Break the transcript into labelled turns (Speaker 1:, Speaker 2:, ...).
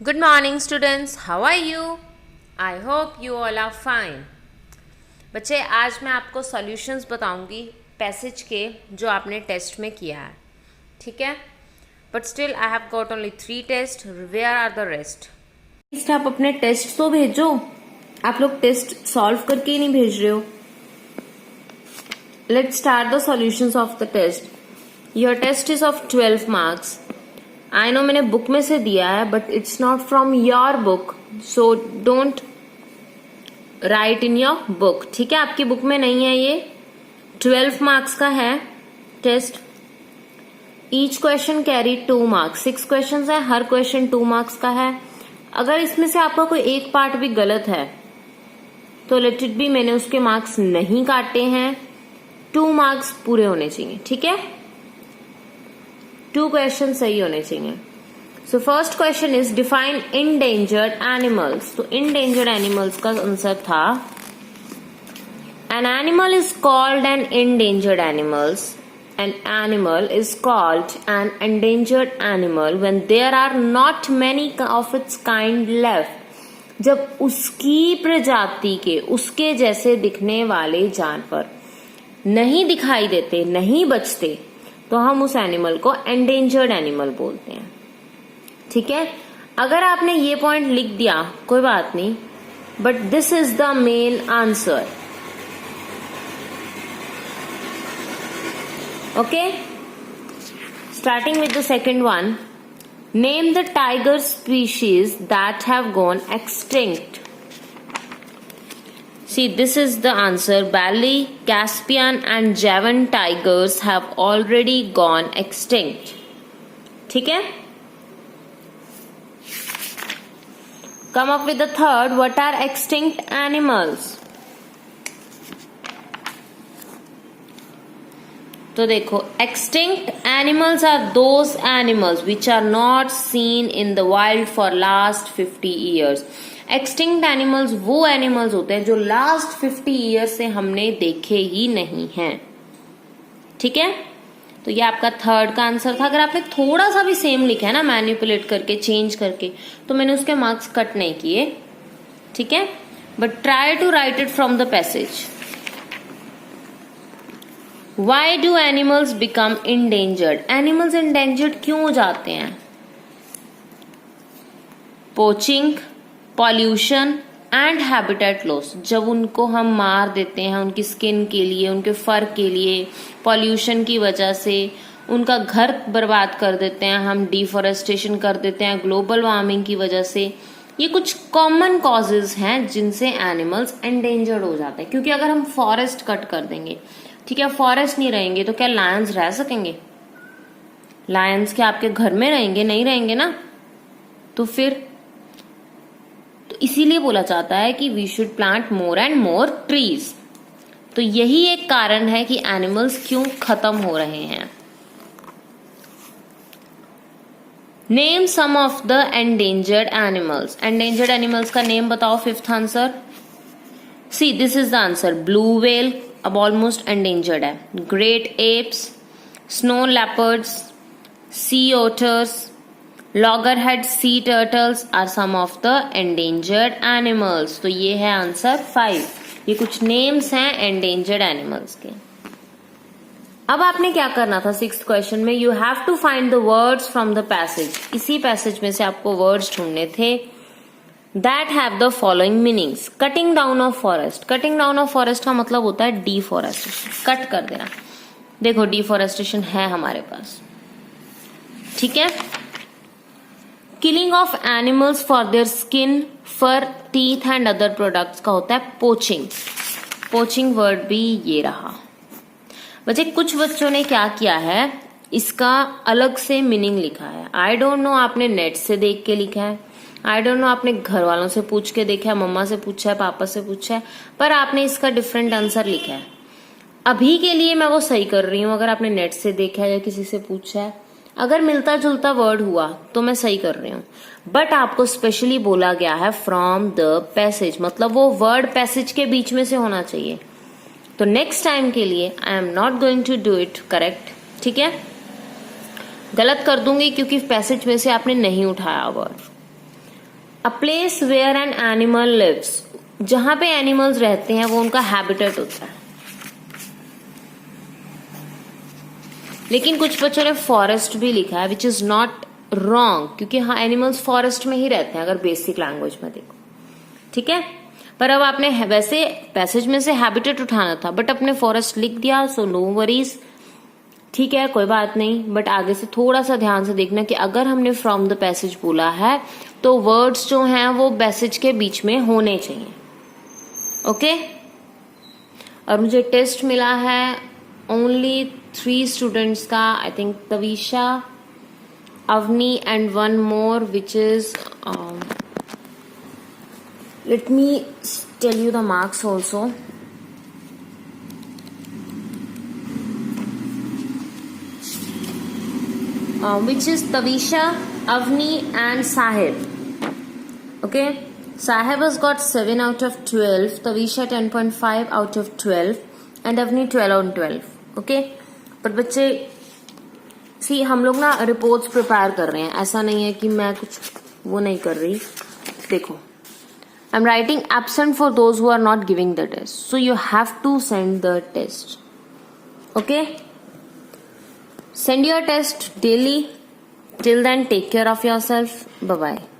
Speaker 1: Good morning students, how are you? I hope you all are fine. बच्चे आज मैं आपको सॉल्यूशंस बताऊंगी पैसेज के जो आपने टेस्ट में किया है, ठीक है? But still I have got only 3 test. Where are the rest? आप अपने टेस्ट तो भेजो. आप लोग टेस्ट सॉल्व करके ही नहीं भेज रहे हो. Let's start the solutions of the test. Your test is of 12 marks. I know मैंने बुक में से दिया है but it's not from your book, so don't write in your book. ठीक है, आपकी बुक में नहीं है. ये 12 मार्क्स का है test. Each question carry 2 marks. 6 question है, हर क्वेश्चन 2 मार्क्स का है. अगर इसमें से आपका कोई एक पार्ट भी गलत है तो लेट इट बी, मैंने उसके मार्क्स नहीं काटे हैं. 2 मार्क्स पूरे होने चाहिए. ठीक है, 2 क्वेश्चन सही होने चाहिए. So first question is define endangered animals. तो इंडेंजर्ड एनिमल्स का आंसर था an animal is called an endangered animals. An animal is called an endangered animal when there are not many of its kind left. जब उसकी प्रजाति के उसके जैसे दिखने वाले जानवर नहीं दिखाई देते, नहीं बचते, तो हम उस एनिमल को एंडेंजर्ड एनिमल बोलते हैं. ठीक है, अगर आपने ये पॉइंट लिख दिया कोई बात नहीं, but this is the main answer. Okay, starting with the second one. Name the tiger species that have gone extinct. See, this is the answer. Bali, Caspian and Javan tigers have already gone extinct. ठीक है? Come up with the third. What are extinct animals? तो देखो, extinct animals are those animals which are not seen in the wild for last 50 years. Extinct animals वो animals होते हैं जो last 50 years से हमने देखे ही नहीं हैं. ठीक है, तो ये आपका थर्ड का आंसर था. अगर आपने थोड़ा सा भी सेम लिखा है ना, मैनिपुलेट करके, चेंज करके, तो मैंने उसके मार्क्स कट नहीं किए. ठीक है, but try to write it from the passage. Why do animals become endangered? Animals endangered क्यों हो जाते हैं? Poaching, pollution and habitat loss. जब उनको हम मार देते हैं उनकी स्किन के लिए, उनके फर के लिए, पॉल्यूशन की वजह से उनका घर बर्बाद कर देते हैं हम, डिफॉरेस्टेशन कर देते हैं ग्लोबल वार्मिंग की वजह से. ये कुछ कॉमन कॉजेज हैं जिनसे एनिमल्स एंडेंजर्ड हो जाते हैं. क्योंकि अगर हम फॉरेस्ट कट कर देंगे, ठीक है, फॉरेस्ट नहीं रहेंगे, तो क्या लायंस रह सकेंगे? लायंस क्या आपके घर में रहेंगे? नहीं रहेंगे ना. तो फिर इसीलिए बोला जाता है कि we should plant more and more trees. तो यही एक कारण है कि एनिमल्स क्यों खत्म हो रहे हैं. Name some of the endangered animals. Endangered animals का नेम बताओ. Fifth answer. See, this is the answer. Blue whale अब ऑलमोस्ट एंडेंजर्ड है. Great apes, snow leopards, sea otters, loggerhead sea turtles are some of the endangered animals. तो ये है answer 5. ये कुछ names हैं एंडेंजर्ड एनिमल्स के. अब आपने क्या करना था 6th क्वेश्चन में? You have to find the words from the passage. इसी पैसेज में से आपको वर्ड्स ढूंढने थे that have the following meanings. Cutting down of forest. Cutting down of forest का मतलब होता है डिफॉरेस्टेशन, कट कर देना. देखो, डिफॉरेस्टेशन है हमारे पास. ठीक है. Killing of animals for their skin, fur, teeth and other products का होता है पोचिंग. पोचिंग वर्ड भी ये रहा. बच्चे, कुछ बच्चों ने क्या किया है, इसका अलग से मीनिंग लिखा है. आई डोंट नो आपने नेट से देख के लिखा है, आई डोंट नो आपने घर वालों से पूछ के देखा है, मम्मा से पूछा है, पापा से पूछा है, पर आपने इसका डिफरेंट आंसर लिखा है. अभी के लिए मैं वो सही कर रही हूं. अगर आपने नेट से देखा है या किसी से पूछा है, अगर मिलता जुलता वर्ड हुआ तो मैं सही कर रही हूँ. बट आपको स्पेशली बोला गया है फ्रॉम द पैसेज, मतलब वो वर्ड पैसेज के बीच में से होना चाहिए. तो नेक्स्ट टाइम के लिए I am not going to do it correct. ठीक है, गलत कर दूंगी क्योंकि पैसेज में से आपने नहीं उठाया word. A place where an animal lives, जहां पे एनिमल्स रहते हैं वो उनका हैबिटेट होता है। लेकिन कुछ बच्चों ने फॉरेस्ट भी लिखा है, विच इज नॉट रॉन्ग, क्योंकि हाँ एनिमल्स फॉरेस्ट में ही रहते हैं अगर बेसिक लैंग्वेज में देखो, ठीक है। पर अब आपने वैसे पैसेज में से हैबिटेट उठाना था, बट अपने फॉरेस्ट लिख दिया, सो नो वरीज, ठीक है, कोई बात नहीं। बट आगे से थोड़ा सा ध्यान से देखना कि अगर हमने फ्रॉम द पैसेज बोला है तो वर्ड्स जो हैं वो पैसेज के बीच में होने चाहिए, ओके। और मुझे टेस्ट मिला है ओनली 3 स्टूडेंट्स का, I think Tavisha, Avni and one more, which is let me tell you the marks also. Which is Tavisha, Avni and Sahib. Okay, Sahib has got 7 out of 12, Tavisha 10.5 out of 12 and Avni 12 on 12. Okay, पर बच्चे सी हम लोग ना reports prepare कर रहे हैं, ऐसा नहीं है कि मैं कुछ वो नहीं कर रही। देखो, I'm writing absent for those who are not giving the test. So you have to send the test. Okay? Send your test daily. Till then, take care of yourself. Bye-bye.